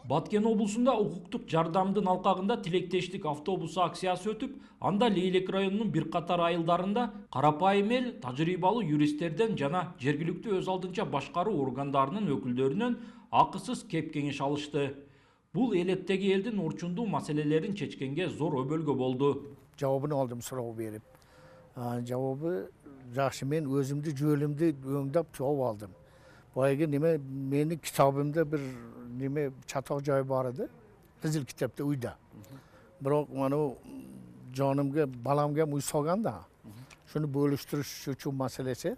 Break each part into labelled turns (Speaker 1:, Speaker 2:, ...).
Speaker 1: Баткен облусунда укуктук жардамдын алкагында тилектештик автобусу акциясы өтүп, анда Лейлек районунун бир катар айылдарында карапайым эл тажрыйбалуу юристтерден жана жергиликтүү өз алдынча башкаруу органдарынын өкүлдөрүнөн акысыз кеп кеңеш алышты. Бул элеттеги элдин орчундуу маселелерин чечкенге зор өбөлгө болду.
Speaker 2: Cevabını aldım soru verip. Cevabı жақсы мен өзімді жөлімді өңдеп жауап алдым. Байғы неме менің kitabımda bir неме çatak joy бар edi. Qizil kitapta uyda. Biroq mana jonimga, balamga uy solganda. Shuni bo'lshtirish uchun masalasi.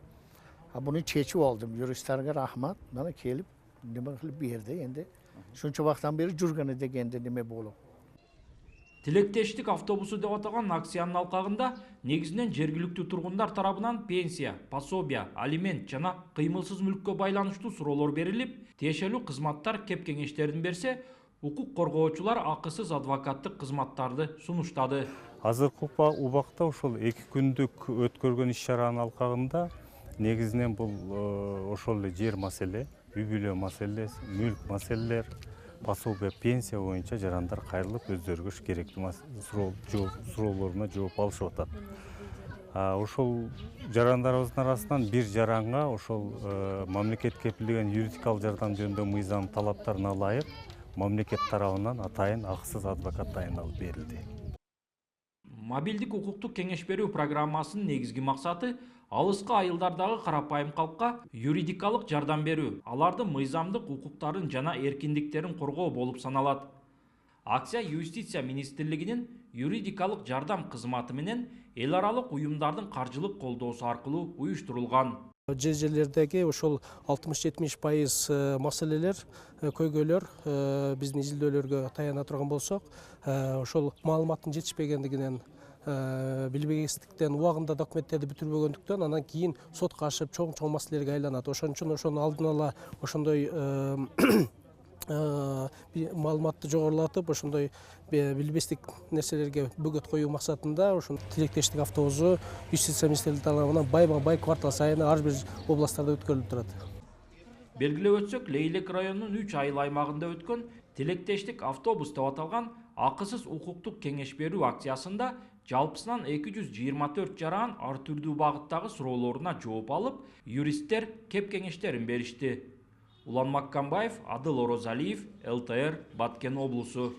Speaker 2: Buni chechib oldim. Yuristlarga rahmat. Mana kelib nima qilib berdi endi. Shuncha vaqtdan beri jurgan edek endi nima bo'lib.
Speaker 1: Тилектештик автобусу деп аталган акциянын алкагында негизинен жергиликтүү тургундар тарабынан пенсия, пособия, алимент жана кыймылсыз мүлккө байланыштуу суроолор берилип, тиешелүү кызматтар кеп кеңештерин берсе, укук коргоочулар акысыз адвокаттык кызматтарды сунуштады.
Speaker 3: Азыркы убакта ошол 2 күндүк өткөргөн иш-чаранын алкагында негизинен бул ошол жер маселе, үй бүлө маселеси, мүлк маселелер, пособия, пенсия боюнча жарандар кайрылып өздөрүгө керектүү суроолоруна жооп алышып атат. Ошол жарандарыбыздын арасынан бир жаранга ошол мамлекет кепилдеген юридикалык жардам жөнүндө мыйзам талаптарына ылайык мамлекет тарабынан атайын акысыз адвокат дайындалып берилди.
Speaker 1: Мобилдик укуктук кеңеш берүү программасынын негизги максаты алыскы айылдардагы карапайым калкка юридикалык жардам берүү, алардын мыйзамдык укуктарын жана эркиндиктерин коргоо болуп саналат. Акция Юстиция министрлигинин юридикалык жардам кызматы менен эл аралык уюмдардын каржылык колдоосу аркылуу уюштурулган.
Speaker 4: Жерлердеги ошол 60-70% маселелер, көйгөйлөр биздин изилдөөлөргө таяна турган болсок, ошол маалыматтын жетишпегендигинен, билбегендиктен, убагында документтерди бүтүрбөгөндүктөн анан кийин сотко ашып чоң маселелерге айланат. Ошон үчүн ошону алдын ала ошондой маалыматты жогорулатып, ошондой билбестик нерселерге бөгөт коюу максатында ошол тилектештик автобусу Юстиция министрлиги тарабынан байма-бай квартал сайын ар бир областтарда өткөрүлүп турат.
Speaker 1: Белгилеп өтсөк, Лейлек районунун 3 айыл аймагында өткөн тилектештик автобус деп аталган акысыз укуктук кеңеш берүү акциясында жалпысынан 224 жаран ар түрдүү багыттагы суроолоруна жооп алып, юристтер кеп кеңештерин беришти. Улан Маккамбаев, Адыл Орозалиев, ЛТР, Баткен облусу.